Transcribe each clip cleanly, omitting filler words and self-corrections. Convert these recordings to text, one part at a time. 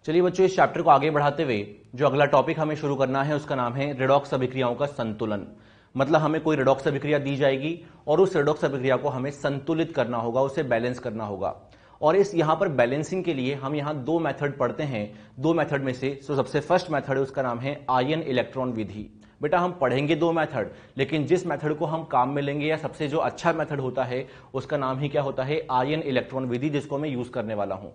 चलिए बच्चों, इस चैप्टर को आगे बढ़ाते हुए जो अगला टॉपिक हमें शुरू करना है उसका नाम है रेडॉक्स अभिक्रियाओं का संतुलन। मतलब हमें कोई रेडॉक्स अभिक्रिया दी जाएगी और उस रेडॉक्स अभिक्रिया को हमें संतुलित करना होगा, उसे बैलेंस करना होगा। और इस यहां पर बैलेंसिंग के लिए हम यहां दो मेथड पढ़ते हैं। दो मेथड में से सबसे फर्स्ट मेथड है, उसका नाम है आयन इलेक्ट्रॉन विधि। बेटा हम पढ़ेंगे दो मेथड, लेकिन जिस मेथड को हम काम में लेंगे या सबसे जो अच्छा मेथड होता है उसका नाम ही क्या होता है, आयन इलेक्ट्रॉन विधि, जिसको मैं यूज करने वाला हूं।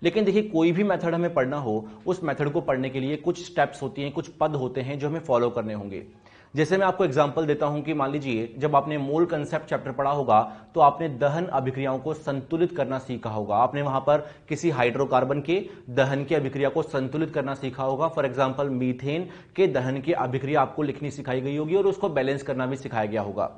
लेकिन देखिए, कोई भी मेथड हमें पढ़ना हो, उस मेथड को पढ़ने के लिए कुछ स्टेप्स होती हैं, कुछ पद होते हैं जो हमें फॉलो करने होंगे। जैसे मैं आपको एग्जांपल देता हूं कि मान लीजिए जब आपने मोल कंसेप्ट चैप्टर पढ़ा होगा तो आपने दहन अभिक्रियाओं को संतुलित करना सीखा होगा। आपने वहां पर किसी हाइड्रोकार्बन के दहन की अभिक्रिया को संतुलित करना सीखा होगा। फॉर एग्जांपल मीथेन के दहन की अभिक्रिया आपको लिखनी सिखाई गई होगी और उसको बैलेंस करना भी सिखाया गया होगा।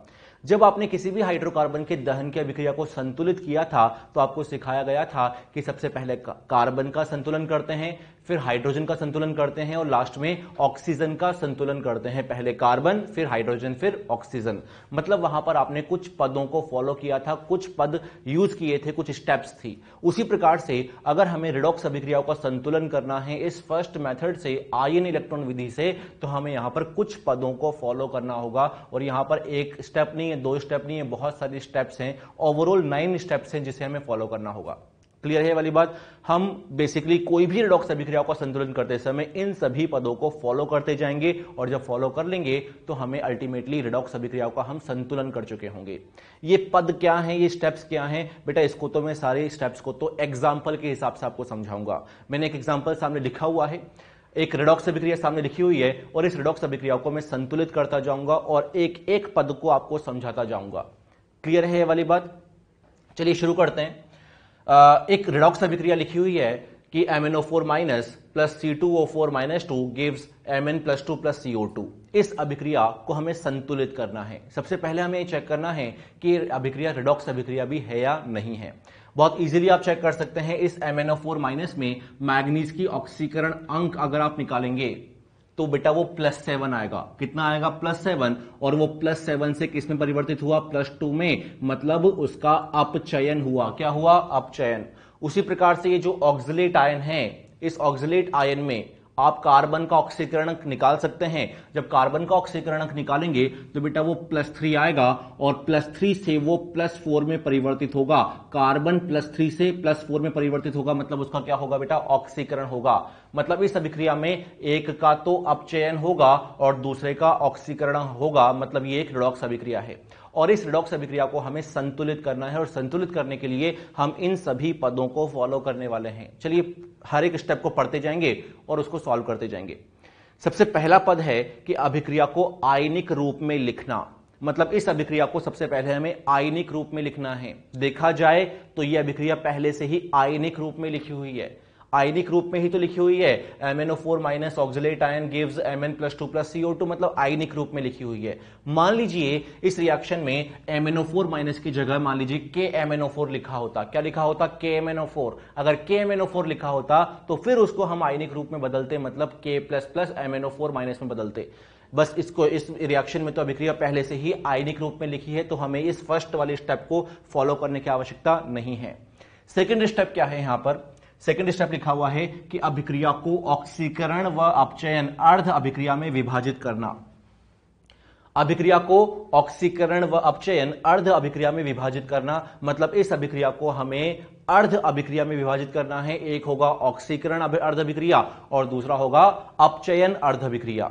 जब आपने किसी भी हाइड्रोकार्बन के दहन की अभिक्रिया को संतुलित किया था तो आपको सिखाया गया था कि सबसे पहले कार्बन का संतुलन करते हैं, फिर हाइड्रोजन का संतुलन करते हैं और लास्ट में ऑक्सीजन का संतुलन करते हैं। पहले कार्बन, फिर हाइड्रोजन, फिर ऑक्सीजन। मतलब वहां पर आपने कुछ पदों को फॉलो किया था, कुछ पद यूज किए थे, कुछ स्टेप्स थी। उसी प्रकार से अगर हमें रेडॉक्स अभिक्रियाओं का संतुलन करना है इस फर्स्ट मेथड से, आयन इलेक्ट्रॉन विधि से, तो हमें यहां पर कुछ पदों को फॉलो करना होगा। और यहां पर एक स्टेप नहीं है, दो स्टेप नहीं है, बहुत सारी स्टेप्स हैं। ओवरऑल 9 स्टेप्स हैं जिसे हमें फॉलो करना होगा। क्लियर है वाली बात? हम बेसिकली कोई भी रेडॉक्स अभिक्रिया का संतुलन करते समय इन सभी पदों को फॉलो करते जाएंगे और जब फॉलो कर लेंगे तो हमें अल्टीमेटली रेडॉक्स अभिक्रियाओं का हम संतुलन कर चुके होंगे। ये पद क्या हैं, ये स्टेप्स क्या हैं? बेटा इसको तो मैं सारे स्टेप्स को तो एग्जाम्पल के हिसाब से आपको समझाऊंगा। मैंने एक एग्जाम्पल सामने लिखा हुआ है, एक रेडॉक्स अभिक्रिया सामने लिखी हुई है और इस रेडॉक्स अभिक्रिया को मैं संतुलित करता जाऊंगा और एक एक पद को आपको समझाता जाऊंगा। क्लियर है ये वाली बात? चलिए शुरू करते हैं। एक रेडॉक्स अभिक्रिया लिखी हुई है कि MnO4 minus plus C2O4 minus 2 gives Mn plus 2 plus CO2। इस अभिक्रिया को हमें संतुलित करना है। सबसे पहले हमें चेक करना है कि अभिक्रिया रेडॉक्स अभिक्रिया भी है या नहीं है। बहुत इजीली आप चेक कर सकते हैं। इस MnO4 माइनस में मैग्नीज की ऑक्सीकरण अंक अगर आप निकालेंगे तो बेटा वो +7 आएगा। कितना आएगा? +7। और वो +7 से किस में परिवर्तित हुआ? +2 में। मतलब उसका अपचयन हुआ। क्या हुआ? अपचयन। उसी प्रकार से ये जो ऑक्सलेट आयन है, इस ऑक्सलेट आयन में आप कार्बन का ऑक्सीकरण अंक निकाल सकते हैं। जब कार्बन का ऑक्सीकरण अंक निकालेंगे तो बेटा वो +3 आएगा और +3 से वो +4 में परिवर्तित होगा। कार्बन +3 से +4 में परिवर्तित होगा, मतलब उसका क्या होगा बेटा? ऑक्सीकरण होगा। मतलब इस अभिक्रिया में एक का तो अपचयन होगा और दूसरे का ऑक्सीकरण होगा। मतलब ये एक रेडॉक्स अभिक्रिया है और इस रेडॉक्स अभिक्रिया को हमें संतुलित करना है और संतुलित करने के लिए हम इन सभी पदों को फॉलो करने वाले हैं। चलिए हर एक स्टेप को पढ़ते जाएंगे और उसको सॉल्व करते जाएंगे। सबसे पहला पद है कि अभिक्रिया को आयनिक रूप में लिखना। मतलब इस अभिक्रिया को सबसे पहले हमें आयनिक रूप में लिखना है। देखा जाए तो यह अभिक्रिया पहले से ही आयनिक रूप में लिखी हुई है। आयनिक रूप में ही तो लिखी हुई है। MnO4 minus oxalate ion gives Mn plus 2 plus CO2, मतलब आयनिक रूप में लिखी हुई है। मान लीजिए इस रिएक्शन में MnO4 माइनस की जगह मान लीजिए KMnO4 लिखा होता। क्या लिखा होता? KMnO4। अगर KMnO4 लिखा होता तो फिर उसको हम आयनिक रूप में बदलते, मतलब K plus plus MnO4 minus में बदलते। बस इसको, इस रिएक्शन में तो अभिक्रिया पहले से ही आयनिक रूप में लिखी है तो हमें इस फर्स्ट वाले स्टेप को फॉलो करने की आवश्यकता नहीं है। सेकेंड स्टेप क्या है? यहां पर सेकेंड स्टेप लिखा हुआ है कि अभिक्रिया को ऑक्सीकरण व अपचयन अर्ध अभिक्रिया में विभाजित करना। अभिक्रिया को ऑक्सीकरण व अपचयन अर्ध अभिक्रिया में विभाजित करना, मतलब इस अभिक्रिया को हमें अर्ध अभिक्रिया में विभाजित करना है। एक होगा ऑक्सीकरण अर्ध अभिक्रिया और दूसरा होगा अपचयन अर्ध अभिक्रिया।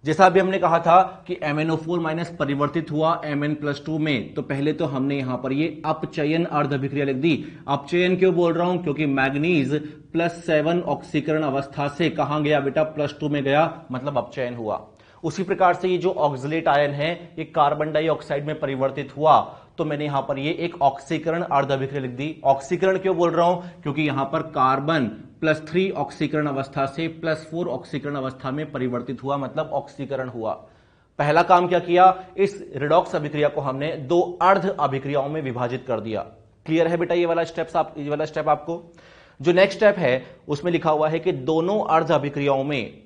जैसा अभी हमने कहा था कि MnO4 माइनस परिवर्तित हुआ Mn प्लस 2 में, तो पहले तो हमने यहां पर ये अपचयन अर्ध अभिक्रिया लिख दी। अपचयन क्यों बोल रहा हूं? क्योंकि मैग्नीज +7 ऑक्सीकरण अवस्था से कहां गया बेटा? +2 में गया, मतलब अपचयन हुआ। उसी प्रकार से ये जो ऑक्सलेट आयन है ये कार्बन डाइऑक्साइड में परिवर्तित हुआ, तो मैंने यहां पर ये एक ऑक्सीकरण अर्ध अभिक्रिया लिख दी। ऑक्सीकरण क्यों बोल रहा हूं? क्योंकि यहां पर कार्बन +3 ऑक्सीकरण अवस्था से +4 ऑक्सीकरण अवस्था में परिवर्तित हुआ, मतलब ऑक्सीकरण हुआ। पहला काम क्या किया? इस रेडॉक्स अभिक्रिया को हमने दो अर्ध अभिक्रियाओं में विभाजित कर दिया। क्लियर है बेटा ये वाला स्टेप आपको? जो नेक्स्ट स्टेप है उसमें लिखा हुआ है कि दोनों अर्ध अभिक्रियाओं में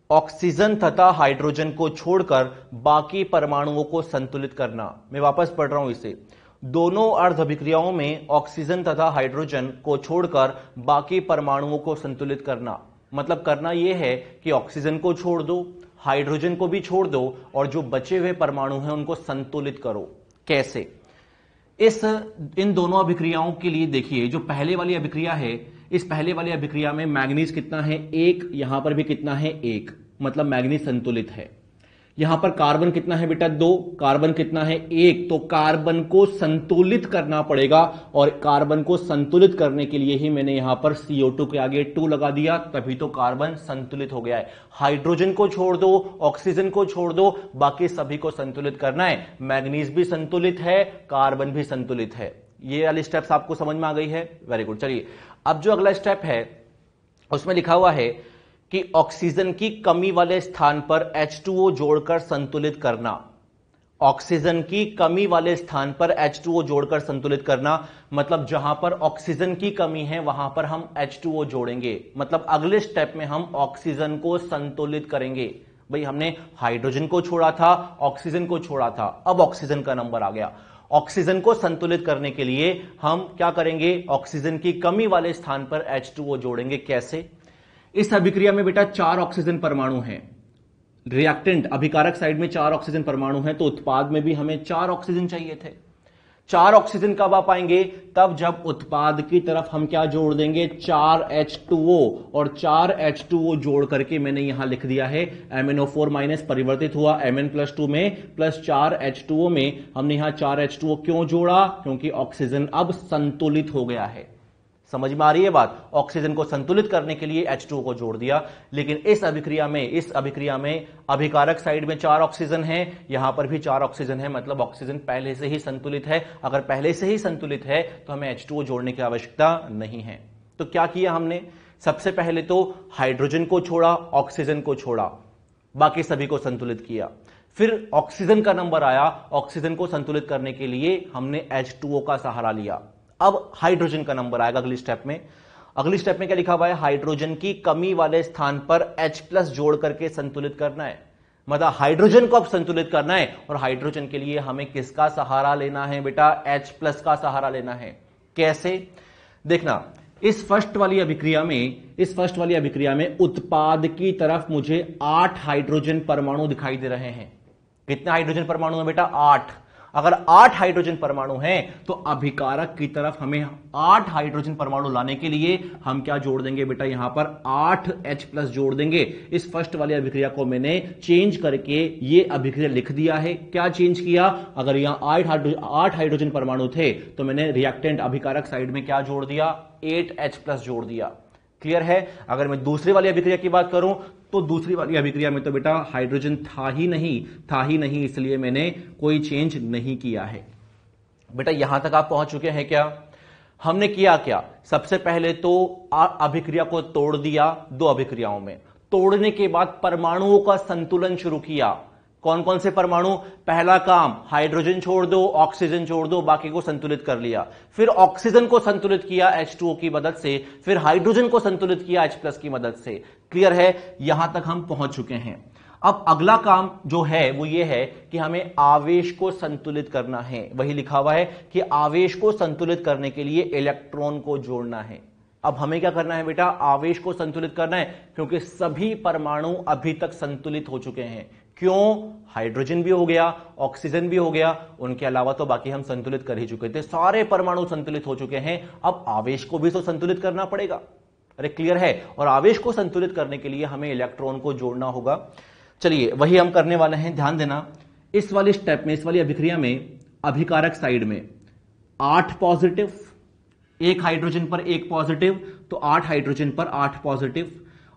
ऑक्सीजन तथा हाइड्रोजन को छोड़कर बाकी परमाणुओं को संतुलित करना। मैं वापस पढ़ रहा हूं इसे। दोनों अर्ध अभिक्रियाओं में ऑक्सीजन तथा हाइड्रोजन को छोड़कर बाकी परमाणुओं को संतुलित करना। मतलब करना यह है कि ऑक्सीजन को छोड़ दो, हाइड्रोजन को भी छोड़ दो और जो बचे हुए परमाणु हैं उनको संतुलित करो। कैसे? इन दोनों अभिक्रियाओं के लिए देखिए, जो पहले वाली अभिक्रिया है, इस पहले वाली अभिक्रिया में मैग्नीज कितना है? 1। यहां पर भी कितना है? 1। मतलब मैग्नीज संतुलित है। यहां पर कार्बन कितना है बेटा? 2। कार्बन कितना है? 1। तो कार्बन को संतुलित करना पड़ेगा और कार्बन को संतुलित करने के लिए ही मैंने यहां पर CO2 के आगे 2 लगा दिया, तभी तो कार्बन संतुलित हो गया है। हाइड्रोजन को छोड़ दो, ऑक्सीजन को छोड़ दो, बाकी सभी को संतुलित करना है। मैग्नीज भी संतुलित है, कार्बन भी संतुलित है। ये वाली स्टेप्स आपको समझ में आ गई है? Very good. चलिए अब जो अगला स्टेप है उसमें लिखा हुआ है कि ऑक्सीजन की कमी वाले स्थान पर H2O जोड़कर संतुलित करना। ऑक्सीजन की कमी वाले स्थान पर H2O जोड़कर संतुलित करना, मतलब जहां पर ऑक्सीजन की कमी है वहां पर हम H2O जोड़ेंगे। मतलब अगले स्टेप में हम ऑक्सीजन को संतुलित करेंगे। भाई हमने हाइड्रोजन को छोड़ा था, ऑक्सीजन को छोड़ा था, अब ऑक्सीजन का नंबर आ गया। ऑक्सीजन को संतुलित करने के लिए हम क्या करेंगे? ऑक्सीजन की कमी वाले स्थान पर H2O जोड़ेंगे। कैसे? इस अभिक्रिया में बेटा 4 ऑक्सीजन परमाणु हैं। रिएक्टेंट अभिकारक साइड में 4 ऑक्सीजन परमाणु हैं, तो उत्पाद में भी हमें 4 ऑक्सीजन चाहिए थे। 4 ऑक्सीजन कब आ पाएंगे? तब जब उत्पाद की तरफ हम क्या जोड़ देंगे? 4H2O। और 4H2O जोड़ करके मैंने यहां लिख दिया है MnO4 माइनस परिवर्तित हुआ Mn+2 में, प्लस 4H2O में हमने यहां 4H2O क्यों जोड़ा? क्योंकि ऑक्सीजन अब संतुलित हो गया है। समझ में आ रही है बात? ऑक्सीजन को संतुलित करने के लिए H2O को जोड़ दिया। लेकिन इस अभिक्रिया में अभिकारक साइड में 4 ऑक्सीजन हैं, यहां पर भी 4 ऑक्सीजन है, मतलब ऑक्सीजन पहले से ही संतुलित है। अगर पहले से ही संतुलित है तो हमें H2O जोड़ने की आवश्यकता नहीं है। तो क्या किया हमने? सबसे पहले तो हाइड्रोजन को छोड़ा, ऑक्सीजन को छोड़ा, बाकी सभी को संतुलित किया। फिर ऑक्सीजन का नंबर आया, ऑक्सीजन को संतुलित करने के लिए हमने H2O का सहारा लिया। अब हाइड्रोजन का नंबर आएगा अगली स्टेप में। अगली स्टेप में क्या लिखा हुआ है? हाइड्रोजन की कमी वाले स्थान पर H+ जोड़ करके संतुलित करना है। मतलब हाइड्रोजन को अब संतुलित करना है और हाइड्रोजन के लिए हमें किसका सहारा लेना है बेटा? H+ का सहारा लेना है। कैसे? देखना, इस फर्स्ट वाली अभिक्रिया में उत्पाद की तरफ मुझे 8 हाइड्रोजन परमाणु दिखाई दे रहे हैं। कितने हाइड्रोजन परमाणु है बेटा? 8। अगर 8 हाइड्रोजन परमाणु हैं तो अभिकारक की तरफ हमें 8 हाइड्रोजन परमाणु लाने के लिए हम क्या जोड़ देंगे बेटा? यहां पर 8H+ जोड़ देंगे। इस फर्स्ट वाली अभिक्रिया को मैंने चेंज करके ये अभिक्रिया लिख दिया है। क्या चेंज किया? अगर यहां 8 हाइड्रोजन परमाणु थे तो मैंने रिएक्टेंट अभिकारक साइड में क्या जोड़ दिया? 8H+ जोड़ दिया। क्लियर है? अगर मैं दूसरी वाली अभिक्रिया की बात करूं तो दूसरी वाली अभिक्रिया में तो बेटा हाइड्रोजन था ही नहीं, इसलिए मैंने कोई चेंज नहीं किया है। बेटा यहां तक आप पहुंच चुके हैं क्या? हमने किया क्या? सबसे पहले तो अभिक्रिया को तोड़ दिया 2 अभिक्रियाओं में। तोड़ने के बाद परमाणुओं का संतुलन शुरू किया। कौन कौन से परमाणु? पहला काम हाइड्रोजन छोड़ दो, ऑक्सीजन छोड़ दो, बाकी को संतुलित कर लिया। फिर ऑक्सीजन को संतुलित किया H2O की मदद से, फिर हाइड्रोजन को संतुलित किया H+ की मदद से। क्लियर है? यहां तक हम पहुंच चुके हैं। अब अगला काम जो है वो ये है कि हमें आवेश को संतुलित करना है। वही लिखा हुआ है कि आवेश को संतुलित करने के लिए इलेक्ट्रॉन को जोड़ना है। अब हमें क्या करना है बेटा? आवेश को संतुलित करना है, क्योंकि सभी परमाणु अभी तक संतुलित हो चुके हैं। क्यों? हाइड्रोजन भी हो गया, ऑक्सीजन भी हो गया, उनके अलावा तो बाकी हम संतुलित कर ही चुके थे। सारे परमाणु संतुलित हो चुके हैं, अब आवेश को भी तो संतुलित करना पड़ेगा। अरे क्लियर है? और आवेश को संतुलित करने के लिए हमें इलेक्ट्रॉन को जोड़ना होगा। चलिए वही हम करने वाले हैं। ध्यान देना, इस वाली स्टेप में, इस वाली अभिक्रिया में अभिकारक साइड में 8 पॉजिटिव, 1 हाइड्रोजन पर 1 पॉजिटिव, तो 8 हाइड्रोजन पर 8 पॉजिटिव,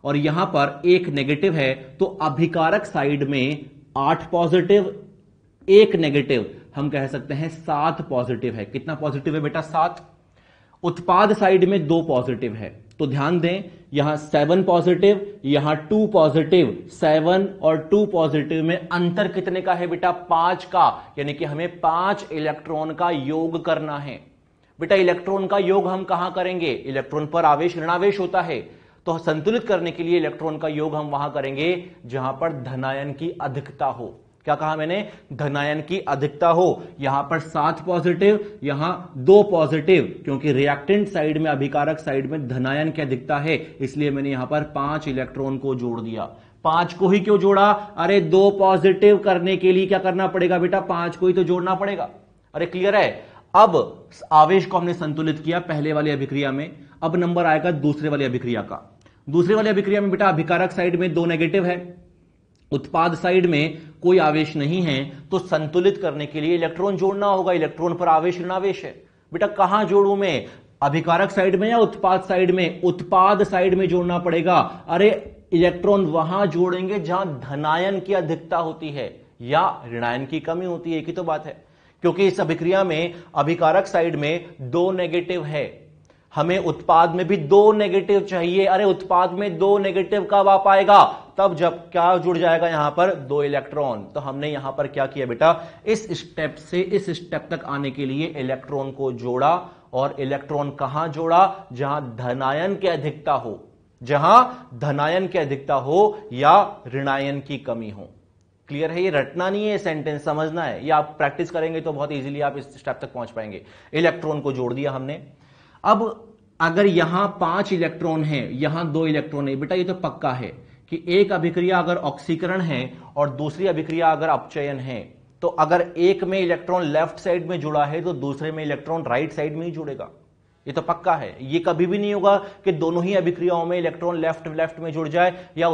और यहां पर 1 नेगेटिव है, तो अभिकारक साइड में 8 पॉजिटिव 1 नेगेटिव, हम कह सकते हैं 7 पॉजिटिव है। कितना पॉजिटिव है बेटा? 7। उत्पाद साइड में 2 पॉजिटिव है, तो ध्यान दें यहां 7 पॉजिटिव, यहां 2 पॉजिटिव। 7 और 2 पॉजिटिव में अंतर कितने का है बेटा? 5 का, यानी कि हमें 5 इलेक्ट्रॉन का योग करना है। बेटा इलेक्ट्रॉन का योग हम कहां करेंगे? इलेक्ट्रॉन पर आवेश ऋणावेश होता है, तो संतुलित करने के लिए इलेक्ट्रॉन का योग हम वहां करेंगे जहां पर धनायन की अधिकता हो। क्या कहा मैंने? धनायन की अधिकता हो। यहां पर 7 पॉजिटिव, यहां 2 पॉजिटिव, क्योंकि रिएक्टेंट साइड में, अभिकारक साइड में धनायन की अधिकता है, इसलिए मैंने यहां पर 5 इलेक्ट्रॉन को जोड़ दिया। 5 को ही क्यों जोड़ा? अरे 2 पॉजिटिव करने के लिए क्या करना पड़ेगा बेटा? 5 को ही तो जोड़ना पड़ेगा। अरे क्लियर है? अब आवेश को हमने संतुलित किया पहले वाली अभिक्रिया में, अब नंबर आएगा दूसरे वाली अभिक्रिया का। दूसरे वाली अभिक्रिया में बेटा अभिकारक साइड में 2 नेगेटिव है, उत्पाद साइड में कोई आवेश नहीं है, तो संतुलित करने के लिए इलेक्ट्रॉन जोड़ना होगा। इलेक्ट्रॉन पर आवेश ऋणावेश है। बेटा कहां जोड़ूं मैं? अभिकारक साइड में या उत्पाद साइड में? उत्पाद साइड में जोड़ना पड़ेगा। अरे इलेक्ट्रॉन वहां जोड़ेंगे जहां धनायन की अधिकता होती है या ऋणायन की कमी होती है, एक ही तो बात है। क्योंकि इस अभिक्रिया में अभिकारक साइड में 2 नेगेटिव है, हमें उत्पाद में भी 2 नेगेटिव चाहिए। अरे उत्पाद में 2 नेगेटिव कब आ पाएगा? तब जब क्या जुड़ जाएगा यहां पर? 2 इलेक्ट्रॉन। तो हमने यहां पर क्या किया बेटा? इस स्टेप से इस स्टेप तक आने के लिए इलेक्ट्रॉन को जोड़ा, और इलेक्ट्रॉन कहां जोड़ा? जहां धनायन की अधिकता हो, जहां धनायन की अधिकता हो या ऋणायन की कमी हो। क्लियर है? ये रटना नहीं है, सेंटेंस समझना है। ये आप प्रैक्टिस करेंगे तो बहुत इजीली आप इस स्टेप तक पहुंच पाएंगे। इलेक्ट्रॉन को जोड़ दिया हमने। अब अगर यहां 5 इलेक्ट्रॉन है, यहां 2 इलेक्ट्रॉन है, बेटा ये तो पक्का है कि एक अभिक्रिया अगर ऑक्सीकरण है और दूसरी अभिक्रिया अगर अपचयन है, तो अगर एक में इलेक्ट्रॉन लेफ्ट साइड में जुड़ा है तो दूसरे में इलेक्ट्रॉन राइट साइड में ही जुड़ेगा। ये तो पक्का है। ये कभी भी नहीं होगा कि दोनों ही अभिक्रियाओं में इलेक्ट्रॉन लेफ्ट में जुड़ जाए या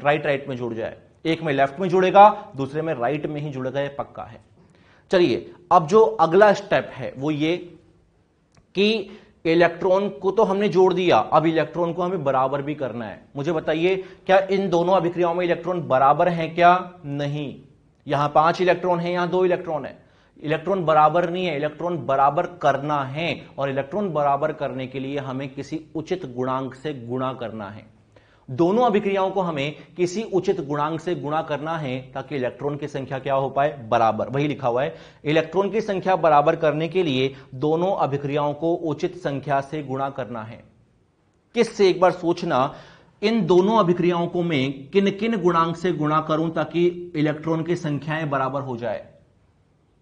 राइट में जुड़ जाए। एक में लेफ्ट में जुड़ेगा, दूसरे में राइट में ही जुड़ेगा, ये पक्का है। चलिए अब जो अगला स्टेप है वो ये कि इलेक्ट्रॉन को तो हमने जोड़ दिया, अब इलेक्ट्रॉन को हमें बराबर भी करना है। मुझे बताइए क्या इन दोनों अभिक्रियाओं में इलेक्ट्रॉन बराबर हैं क्या? नहीं। यहां 5 इलेक्ट्रॉन है, यहां 2 इलेक्ट्रॉन है। इलेक्ट्रॉन बराबर नहीं है, इलेक्ट्रॉन बराबर करना है, और इलेक्ट्रॉन बराबर करने के लिए हमें किसी उचित गुणांक से गुणा करना है। दोनों अभिक्रियाओं को हमें किसी उचित गुणांक से गुणा करना है ताकि इलेक्ट्रॉन की संख्या क्या हो पाए? बराबर। वही लिखा हुआ है, इलेक्ट्रॉन की संख्या बराबर करने के लिए दोनों अभिक्रियाओं को उचित संख्या से गुणा करना है। किससे? एक बार सोचना, इन दोनों अभिक्रियाओं को मैं किन किन गुणांक से गुणा करूं ताकि इलेक्ट्रॉन की संख्याएं बराबर हो जाए?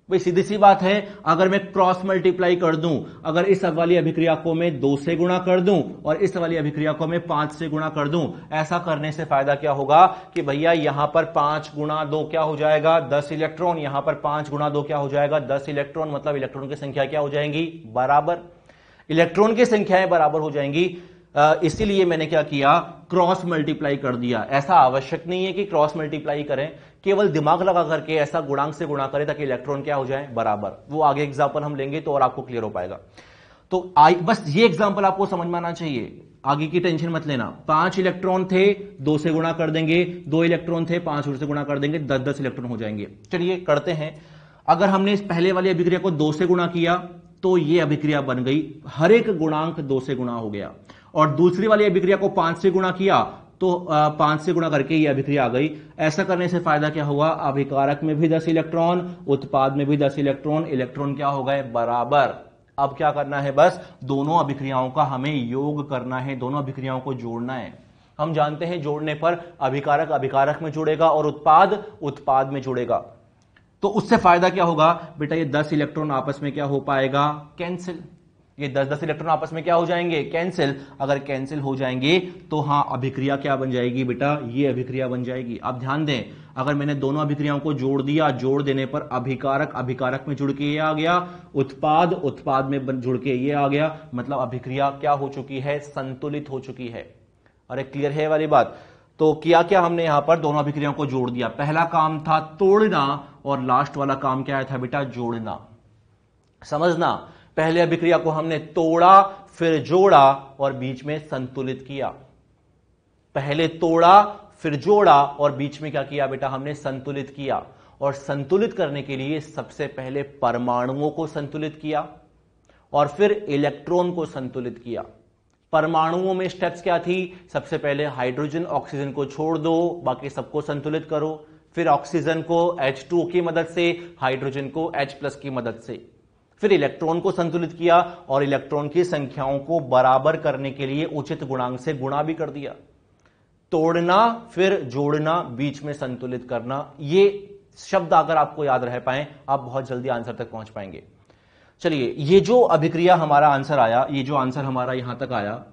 भाई सीधी सी बात है, अगर मैं क्रॉस मल्टीप्लाई कर दूं, अगर इस वाली अभिक्रिया को मैं 2 से गुणा कर दूं और इस वाली अभिक्रिया को मैं 5 से गुणा कर दूं, ऐसा करने से फायदा क्या होगा कि भैया यहां पर 5 गुणा 2 क्या हो जाएगा? 10 इलेक्ट्रॉन। यहां पर 5 गुणा 2 क्या हो जाएगा? 10 इलेक्ट्रॉन। मतलब इलेक्ट्रॉन की संख्या क्या हो जाएंगी? बराबर। इलेक्ट्रॉन की संख्याएं बराबर हो जाएंगी, इसीलिए मैंने क्या किया? क्रॉस मल्टीप्लाई कर दिया। ऐसा आवश्यक नहीं है कि क्रॉस मल्टीप्लाई करें, केवल दिमाग लगा करके ऐसा गुणांक से गुणा करें ताकि इलेक्ट्रॉन क्या हो जाए? बराबर। वो आगे एग्जांपल हम लेंगे तो और आपको क्लियर हो पाएगा। तो बस ये एग्जांपल आपको समझ में आना चाहिए, आगे की टेंशन मत लेना। 5 इलेक्ट्रॉन थे, 2 से गुणा कर देंगे, 2 इलेक्ट्रॉन थे, 5 और से गुणा कर देंगे, 10-10 इलेक्ट्रॉन हो जाएंगे। चलिए करते हैं। अगर हमने इस पहले वाली अभिक्रिया को 2 से गुणा किया तो ये अभिक्रिया बन गई, हर एक गुणांक 2 से गुणा हो गया, और दूसरी वाली अभिक्रिया को 5 से गुणा किया तो 5 से गुणा करके ये अभिक्रिया आ गई। ऐसा करने से फायदा क्या हुआ? अभिकारक में भी 10 इलेक्ट्रॉन, उत्पाद में भी 10 इलेक्ट्रॉन, इलेक्ट्रॉन क्या हो गए? बराबर। अब क्या करना है? बस दोनों अभिक्रियाओं का हमें योग करना है, दोनों अभिक्रियाओं को जोड़ना है। हम जानते हैं जोड़ने पर अभिकारक अभिकारक में जुड़ेगा और उत्पाद उत्पाद में जुड़ेगा। तो उससे फायदा क्या होगा बेटा? ये 10 इलेक्ट्रॉन आपस में क्या हो पाएगा? कैंसिल। ये 10-10 इलेक्ट्रॉन आपस में क्या हो जाएंगे? कैंसिल। अगर कैंसिल हो जाएंगे तो हां अभिक्रिया क्या बन जाएगी बेटा? ये अभिक्रिया बन जाएगी। अब ध्यान दें, अगर मैंने दोनों अभिक्रियाओं को जोड़ दिया, जोड़ देने पर अभिकारक अभिकारक में जुड़ के ये आ गया, उत्पाद उत्पाद में जुड़ के ये आ गया, मतलब अभिक्रिया क्या हो चुकी है? संतुलित हो चुकी है। अरे क्लियर है वाली बात? तो किया क्या हमने? यहां पर दोनों अभिक्रियाओं को जोड़ दिया। पहला काम था तोड़ना और लास्ट वाला काम क्या था बेटा? जोड़ना। समझना, पहले अभिक्रिया को हमने तोड़ा, फिर जोड़ा और बीच में संतुलित किया। पहले तोड़ा, फिर जोड़ा और बीच में क्या किया बेटा? हमने संतुलित किया। और संतुलित करने के लिए सबसे पहले परमाणुओं को संतुलित किया और फिर इलेक्ट्रॉन को संतुलित किया। परमाणुओं में स्टेप्स क्या थी? सबसे पहले हाइड्रोजन ऑक्सीजन को छोड़ दो, बाकी सबको संतुलित करो। फिर ऑक्सीजन को H2O की मदद से, हाइड्रोजन को H+ की मदद से। फिर इलेक्ट्रॉन को संतुलित किया और इलेक्ट्रॉन की संख्याओं को बराबर करने के लिए उचित गुणांक से गुणा भी कर दिया। तोड़ना फिर जोड़ना, बीच में संतुलित करना, ये शब्द अगर आपको याद रह पाए आप बहुत जल्दी आंसर तक पहुंच पाएंगे। चलिए, ये जो अभिक्रिया हमारा आंसर आया, ये जो आंसर हमारा यहां तक आया,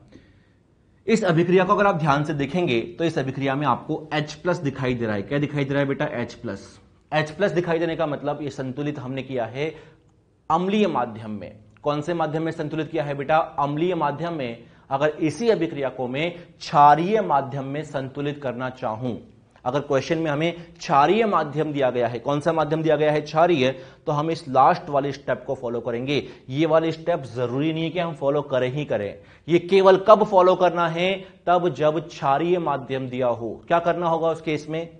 इस अभिक्रिया को अगर आप ध्यान से देखेंगे तो इस अभिक्रिया में आपको H+ दिखाई दे रहा है। क्या दिखाई दे रहा है बेटा? H+ दिखाई देने का मतलब ये संतुलित हमने किया है अम्लीय माध्यम में। कौन से माध्यम में संतुलित किया है बेटा? अम्लीय माध्यम में। अगर इसी अभिक्रिया को मैं क्षारीय माध्यम में संतुलित करना चाहूं, अगर क्वेश्चन में हमें क्षारीय माध्यम दिया गया है, कौन सा माध्यम दिया गया है? क्षारीय, तो हम इस लास्ट वाले स्टेप को फॉलो करेंगे। ये वाले स्टेप जरूरी नहीं है कि हम फॉलो करें ही करें, ये केवल कब फॉलो करना है? तब जब क्षारीय माध्यम दिया हो। क्या करना होगा उस केस में?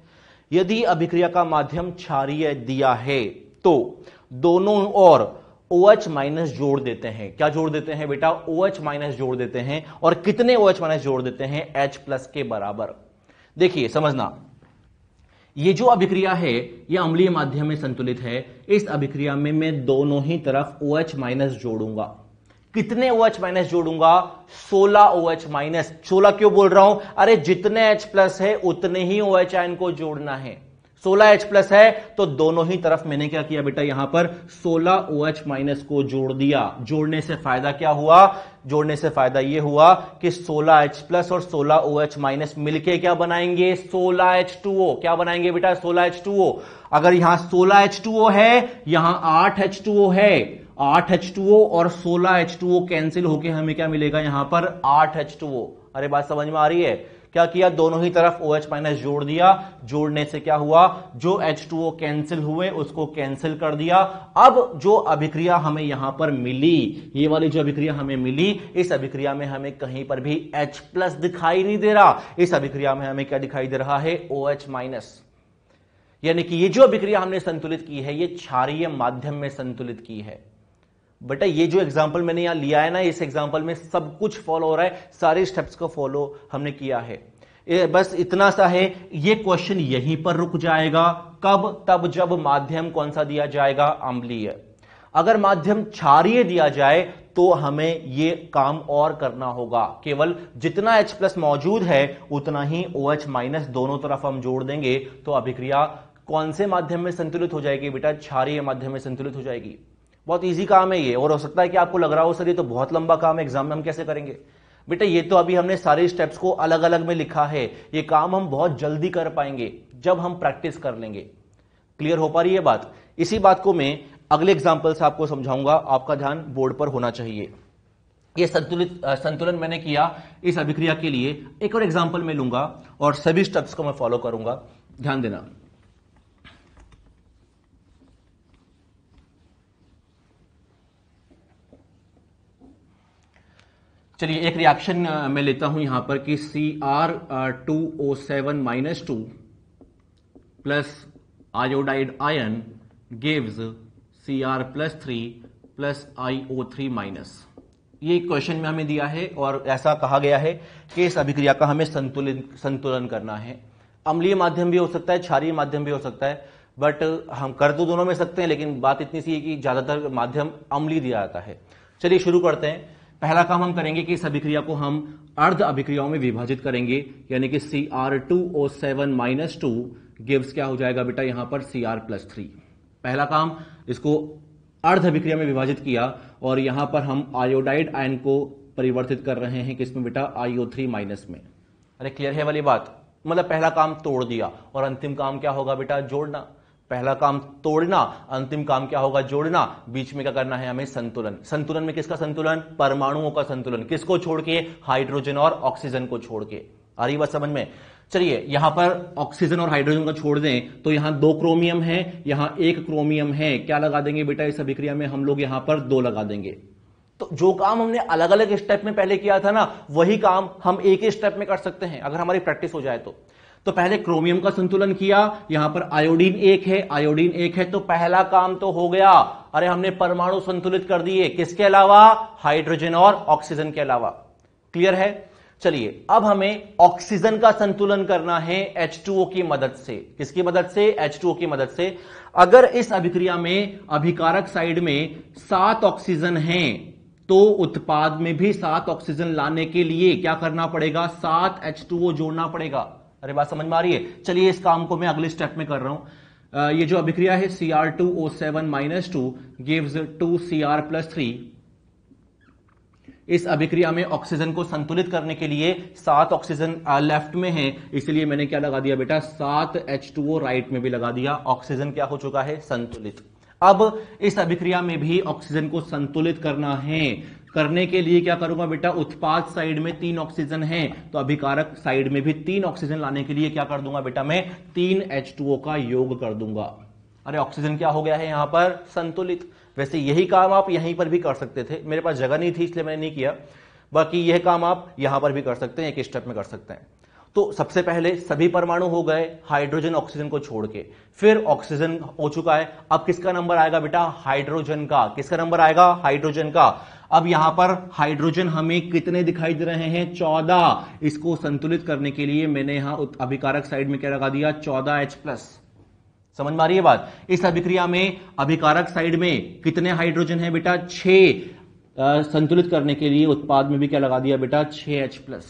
यदि अभिक्रिया का माध्यम क्षारीय दिया है तो दोनों ओर OH- जोड़ देते हैं। क्या जोड़ देते हैं बेटा? OH- जोड़ देते हैं। और कितने OH- जोड़ देते हैं? H+ के बराबर। देखिए, समझना, ये जो अभिक्रिया है ये अम्लीय माध्यम में संतुलित है। इस अभिक्रिया में मैं दोनों ही तरफ OH- जोड़ूंगा। कितने OH- जोड़ूंगा? 16 OH-। 16 क्यों बोल रहा हूं? अरे जितने H+ है उतने ही OH आयन को जोड़ना है। 16 H+ है तो दोनों ही तरफ मैंने क्या किया बेटा? यहां पर 16 OH- को जोड़ दिया। जोड़ने से फायदा क्या हुआ? जोड़ने से फायदा यह हुआ कि 16 H+ और 16 OH- मिलके क्या बनाएंगे? 16 H2O। क्या बनाएंगे बेटा? 16 H2O। अगर यहां 16 H2O है, यहां 8 H2O है, 8 H2O और 16 H2O कैंसिल होके हमें क्या मिलेगा? यहां पर 8 H2O। अरे बात समझ में आ रही है? क्या किया? दोनों ही तरफ OH- जोड़ दिया। जोड़ने से क्या हुआ? जो H2O कैंसिल हुए उसको कैंसिल कर दिया। अब जो अभिक्रिया हमें यहां पर मिली, ये वाली जो अभिक्रिया हमें मिली, इस अभिक्रिया में हमें कहीं पर भी H+ दिखाई नहीं दे रहा। इस अभिक्रिया में हमें क्या दिखाई दे रहा है? OH-। यानी कि ये जो अभिक्रिया हमने संतुलित की है ये क्षारीय माध्यम में संतुलित की है। बेटा ये जो एग्जांपल मैंने यहां लिया है ना, इस एग्जांपल में सब कुछ फॉलो हो रहा है, सारे स्टेप्स को फॉलो हमने किया है। बस इतना सा है, ये क्वेश्चन यहीं पर रुक जाएगा। कब? तब जब माध्यम कौन सा दिया जाएगा? अम्लीय। अगर माध्यम क्षारीय दिया जाए तो हमें यह काम और करना होगा। केवल जितना H+ मौजूद है उतना ही OH- दोनों तरफ हम जोड़ देंगे तो अभिक्रिया कौन से माध्यम में संतुलित हो जाएगी बेटा? क्षारीय माध्यम में संतुलित हो जाएगी। बहुत इजी काम है ये। और हो सकता है कि आपको लग रहा हो सर ये तो बहुत लंबा काम है, एग्जाम में हम कैसे करेंगे? बेटा ये तो अभी हमने सारे स्टेप्स को अलग अलग में लिखा है, ये काम हम बहुत जल्दी कर पाएंगे जब हम प्रैक्टिस कर लेंगे। क्लियर हो पा रही है बात? इसी बात को मैं अगले एग्जाम्पल से आपको समझाऊंगा, आपका ध्यान बोर्ड पर होना चाहिए। ये संतुलन मैंने किया इस अभिक्रिया के लिए। एक और एग्जाम्पल मैं लूंगा और सभी स्टेप्स को मैं फॉलो करूंगा, ध्यान देना। चलिए एक रिएक्शन मैं लेता हूं यहां पर कि Cr2O7-2 plus iodide ion gives Cr+3 plus IO3-। ये क्वेश्चन में हमें दिया है और ऐसा कहा गया है कि इस अभिक्रिया का हमें संतुलन करना है। अम्लीय माध्यम भी हो सकता है, क्षारीय माध्यम भी हो सकता है, बट हम कर तो दोनों में सकते हैं, लेकिन बात इतनी सी है कि ज्यादातर माध्यम अम्लीय दिया जाता है। चलिए शुरू करते हैं। पहला काम हम करेंगे कि इस अभिक्रिया को हम अर्ध अभिक्रियाओं में विभाजित करेंगे, यानी कि Cr2O7-2 गिव्स क्या हो जाएगा बेटा? यहां पर Cr+3। पहला काम, इसको अर्ध अभिक्रिया में विभाजित किया और यहां पर हम आयोडाइड आयन को परिवर्तित कर रहे हैं किसमें बेटा? IO3- में। अरे क्लियर है वाली बात? मतलब पहला काम तोड़ दिया और अंतिम काम क्या होगा बेटा? जोड़ना। पहला काम तोड़ना, अंतिम काम क्या होगा? जोड़ना। बीच में क्या करना है हमें? संतुलन। संतुलन में किसका संतुलन? परमाणुओं का संतुलन। किसको छोड़ के? हाइड्रोजन और ऑक्सीजन को छोड़ के। आ रही बात समझ में? चलिए यहां पर ऑक्सीजन और हाइड्रोजन को छोड़ दें तो यहां 2 क्रोमियम है, यहां 1 क्रोमियम है। क्या लगा देंगे बेटा इस अभिक्रिया में? हम लोग यहां पर 2 लगा देंगे। तो जो काम हमने अलग अलग स्टेप में पहले किया था ना, वही काम हम एक ही स्टेप में कर सकते हैं अगर हमारी प्रैक्टिस हो जाए तो पहले क्रोमियम का संतुलन किया, यहां पर आयोडीन 1 है, आयोडीन 1 है, तो पहला काम तो हो गया। अरे हमने परमाणु संतुलित कर दिए, किसके अलावा? हाइड्रोजन और ऑक्सीजन के अलावा। क्लियर है? चलिए अब हमें ऑक्सीजन का संतुलन करना है H2O की मदद से। किसकी मदद से? H2O की मदद से। अगर इस अभिक्रिया में अभिकारक साइड में 7 ऑक्सीजन हैं तो उत्पाद में भी 7 ऑक्सीजन लाने के लिए क्या करना पड़ेगा? 7 H2O जोड़ना पड़ेगा। अरे बात समझ में आ रही है? चलिए इस काम को मैं अगले स्टेप में कर रहा हूं। ये जो अभिक्रिया है Cr2O7-2 गिव्स 2Cr+3। इस अभिक्रिया में ऑक्सीजन को संतुलित करने के लिए 7 ऑक्सीजन लेफ्ट में है, इसलिए मैंने क्या लगा दिया बेटा, 7 H2O राइट में भी लगा दिया। ऑक्सीजन क्या हो चुका है, संतुलित। अब इस अभिक्रिया में भी ऑक्सीजन को संतुलित करना है। करने के लिए क्या करूंगा बेटा, उत्पाद साइड में 3 ऑक्सीजन है, तो अभिकारक साइड में भी 3 ऑक्सीजन लाने के लिए क्या कर दूंगा बेटा, मैं 3 H2O का योग कर दूंगा। अरे ऑक्सीजन क्या हो गया है यहां पर, संतुलित। वैसे यही काम आप यहीं पर भी कर सकते थे, मेरे पास जगह नहीं थी इसलिए मैंने नहीं किया। बाकी यह काम आप यहां पर भी कर सकते हैं, एक स्टेप में कर सकते हैं। तो सबसे पहले सभी परमाणु हो गए हाइड्रोजन ऑक्सीजन को छोड़ के, फिर ऑक्सीजन हो चुका है। अब किसका नंबर आएगा बेटा, हाइड्रोजन का। किसका नंबर आएगा, हाइड्रोजन का। अब यहां पर हाइड्रोजन हमें कितने दिखाई दे रहे हैं, 14। इसको संतुलित करने के लिए मैंने यहां अभिकारक साइड में क्या लगा दिया, 14H+। समझ में आ रही है बात? इस अभिक्रिया में अभिकारक साइड में कितने हाइड्रोजन है बेटा, 6। संतुलित करने के लिए उत्पाद में भी क्या लगा दिया बेटा, 6H+।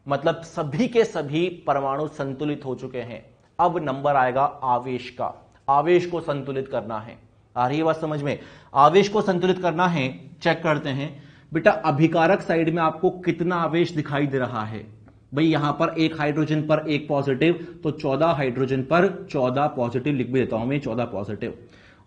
मतलब सभी के सभी परमाणु संतुलित हो चुके हैं। अब नंबर आएगा आवेश का। आवेश को संतुलित करना है। आ रही है बात समझ में? आवेश को संतुलित करना है, चेक करते हैं बेटा। अभिकारक साइड में आपको कितना आवेश दिखाई दे रहा है भाई, यहां पर 1 हाइड्रोजन पर 1 पॉजिटिव, तो 14 हाइड्रोजन पर 14 पॉजिटिव लिख भी देता हूं मैं, 14 पॉजिटिव।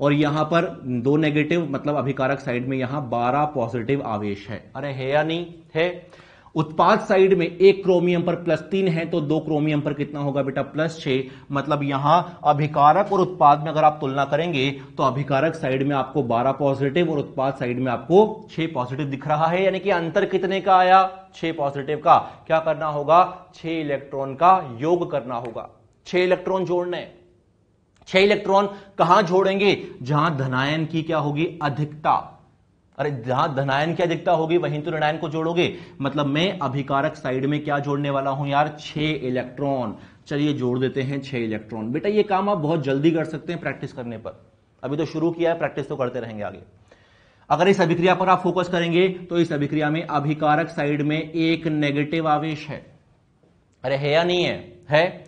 और यहां पर 2 नेगेटिव, मतलब अभिकारक साइड में यहां 12 पॉजिटिव आवेश है। अरे है या नहीं है? उत्पाद साइड में 1 क्रोमियम पर +3 है, तो 2 क्रोमियम पर कितना होगा बेटा, +6। मतलब यहां अभिकारक और उत्पाद में अगर आप तुलना करेंगे तो अभिकारक साइड में आपको 12 पॉजिटिव और उत्पाद साइड में आपको 6 पॉजिटिव दिख रहा है। यानी कि अंतर कितने का आया, 6 पॉजिटिव का। क्या करना होगा, 6 इलेक्ट्रॉन का योग करना होगा। 6 इलेक्ट्रॉन जोड़ने। 6 इलेक्ट्रॉन कहां जोड़ेंगे, जहां धनायन की क्या होगी, अधिकता। अरे जहां धनायन की अधिकता होगी वहीं तो ऋणायन को जोड़ोगे। मतलब मैं अभिकारक साइड में क्या जोड़ने वाला हूं यार, 6 इलेक्ट्रॉन। चलिए जोड़ देते हैं 6 इलेक्ट्रॉन। बेटा ये काम आप बहुत जल्दी कर सकते हैं प्रैक्टिस करने पर। अभी तो शुरू किया है, प्रैक्टिस तो करते रहेंगे आगे। अगर इस अभिक्रिया पर आप फोकस करेंगे तो इस अभिक्रिया में अभिकारक साइड में 1 नेगेटिव आवेश है। अरे है या नहीं है?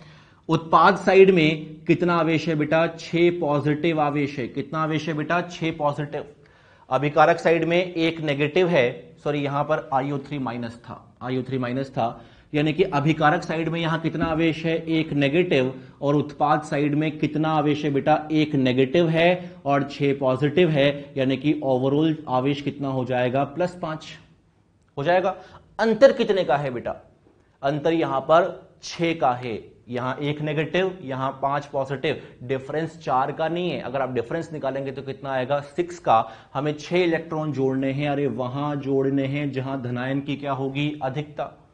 उत्पाद साइड में कितना आवेश है बेटा, 6 पॉजिटिव आवेश है। कितना आवेश है बेटा, 6 पॉजिटिव। अभिकारक साइड में 1 नेगेटिव है, सॉरी यहां पर IO3 था, यानी कि अभिकारक साइड में यहां कितना आवेश है, 1 नेगेटिव। और उत्पाद साइड में कितना आवेश है बेटा, 1 नेगेटिव है और 6 पॉजिटिव है, यानी कि ओवरऑल आवेश कितना हो जाएगा, +5 हो जाएगा। अंतर कितने का है बेटा, अंतर यहां पर 6 का है। यहां 1 नेगेटिव, यहां 5 पॉजिटिव। डिफरेंस 4 का नहीं है। अगर आप डिफरेंस निकालेंगे तो कितना आएगा, 6 का। हमें 6 इलेक्ट्रॉन जोड़ने हैं। अरे वहां जोड़ने हैं जहां धनायन की क्या होगी, अधिकता।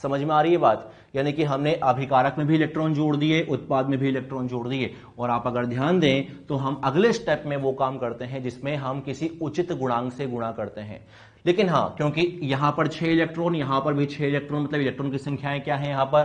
समझ में आ रही है बात? यानी कि हमने अभिकारक में भी इलेक्ट्रॉन जोड़ दिए, उत्पाद में भी इलेक्ट्रॉन जोड़ दिए। और आप अगर ध्यान दें तो हम अगले स्टेप में वो काम करते हैं जिसमें हम किसी उचित गुणांक से गुणा करते हैं। लेकिन हाँ, क्योंकि यहां पर 6 इलेक्ट्रॉन, यहां पर भी 6 इलेक्ट्रॉन, मतलब इलेक्ट्रॉन की संख्याएं क्या है यहां पर,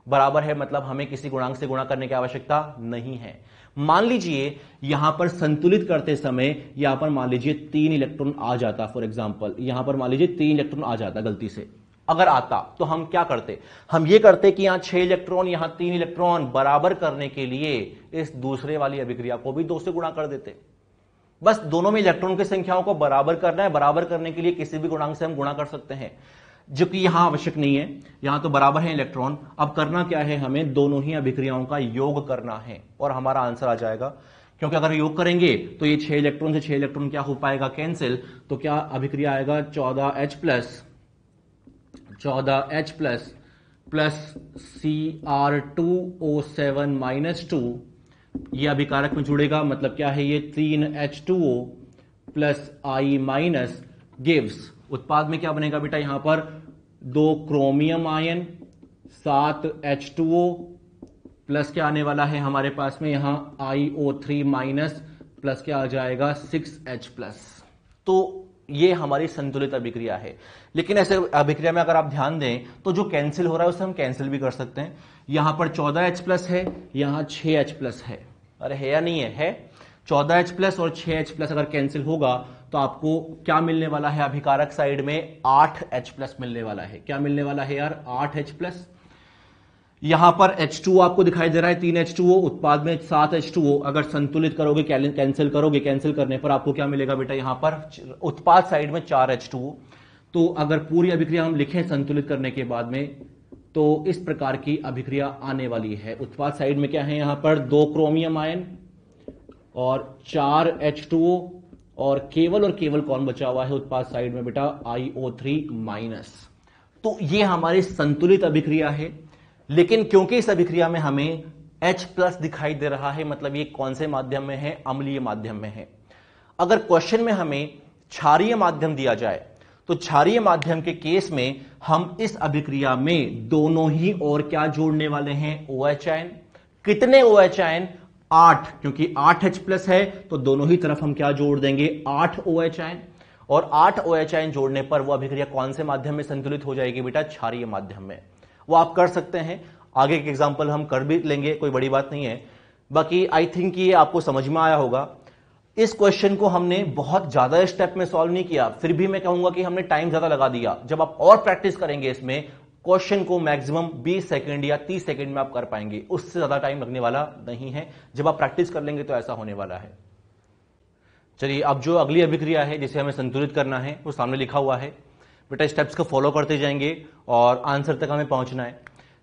बराबर है। मतलब हमें किसी गुणांक से गुणा करने की आवश्यकता नहीं है। मान लीजिए यहां पर संतुलित करते समय यहां पर मान लीजिए 3 इलेक्ट्रॉन आ जाता, फॉर एग्जांपल यहां पर मान लीजिए 3 इलेक्ट्रॉन आ जाता गलती से। अगर आता तो हम क्या करते, हम ये करते कि यहां 6 इलेक्ट्रॉन, यहां 3 इलेक्ट्रॉन, बराबर करने के लिए इस दूसरे वाली अभिक्रिया को भी 2 से गुणा कर देते। बस दोनों में इलेक्ट्रॉन की संख्याओं को बराबर करना है। बराबर करने के लिए किसी भी गुणांक से हम गुणा कर सकते हैं, जो कि यहां आवश्यक नहीं है। यहां तो बराबर है इलेक्ट्रॉन। अब करना क्या है, हमें दोनों ही अभिक्रियाओं का योग करना है और हमारा आंसर आ जाएगा। क्योंकि अगर योग करेंगे तो ये 6 इलेक्ट्रॉन से 6 इलेक्ट्रॉन क्या हो पाएगा, कैंसिल। तो क्या अभिक्रिया आएगा, 14H प्लस Cr2O7-2। ये अभिकारक में जुड़ेगा, मतलब क्या है, ये 3H2O प्लस I- गिव्स। उत्पाद में क्या बनेगा बेटा, यहां पर 2 क्रोमियम आयन, 7 H2O प्लस क्या आने वाला है हमारे पास में यहां IO3- प्लस क्या आ जाएगा, 6H+। तो ये हमारी संतुलित अभिक्रिया है। लेकिन ऐसे अभिक्रिया में अगर आप ध्यान दें तो जो कैंसिल हो रहा है उसे हम कैंसिल भी कर सकते हैं। यहां पर 14H+ है, यहां 6H+ है। अरे है या नहीं है? 14H+ और 6H+ अगर कैंसिल होगा तो आपको क्या मिलने वाला है, अभिकारक साइड में 8H+ मिलने वाला है। क्या मिलने वाला है यार, 8H+। यहां पर H2O आपको दिखाई दे रहा है 3 H2O, उत्पाद में 7 H2O। अगर संतुलित करोगे, कैंसिल करोगे, कैंसिल करने पर आपको क्या मिलेगा बेटा, यहां पर उत्पाद साइड में 4 H2O। तो अगर पूरी अभिक्रिया हम लिखें संतुलित करने के बाद में, तो इस प्रकार की अभिक्रिया आने वाली है। उत्पाद साइड में क्या है, यहां पर 2 क्रोमियम आयन और 4 H2O, और केवल कौन बचा हुआ है उत्पाद साइड में बेटा, IO3-। तो ये हमारी संतुलित अभिक्रिया है। लेकिन क्योंकि इस अभिक्रिया में हमें H+ दिखाई दे रहा है, मतलब ये कौन से माध्यम में है, अम्लीय माध्यम में है। अगर क्वेश्चन में हमें क्षारीय माध्यम दिया जाए, तो क्षारीय माध्यम के केस में हम इस अभिक्रिया में दोनों ही और क्या जोड़ने वाले हैं, OH आयन। कितने OH आयन, 8, क्योंकि 8 H+ है तो दोनों ही तरफ हम क्या जोड़ देंगे, 8 OH आयन। और 8 OH आयन जोड़ने पर वो अभिक्रिया कौन से माध्यम में संतुलित हो जाएगी बेटा, क्षारीय माध्यम में। वो आप कर सकते हैं, आगे के एग्जांपल हम कर भी लेंगे, कोई बड़ी बात नहीं है। बाकी आई थिंक ये आपको समझ में आया होगा। इस क्वेश्चन को हमने बहुत ज्यादा स्टेप में सॉल्व नहीं किया, फिर भी मैं कहूंगा कि हमने टाइम ज्यादा लगा दिया। जब आप और प्रैक्टिस करेंगे इसमें, क्वेश्चन को मैक्सिमम 20 सेकंड या 30 सेकंड में आप कर पाएंगे, उससे ज्यादा टाइम लगने वाला नहीं है। जब आप प्रैक्टिस कर लेंगे तो ऐसा होने वाला है। चलिए, अब जो अगली अभिक्रिया है जिसे हमें संतुलित करना है, वो सामने लिखा हुआ है बेटा। स्टेप्स को फॉलो करते जाएंगे और आंसर तक हमें पहुंचना है।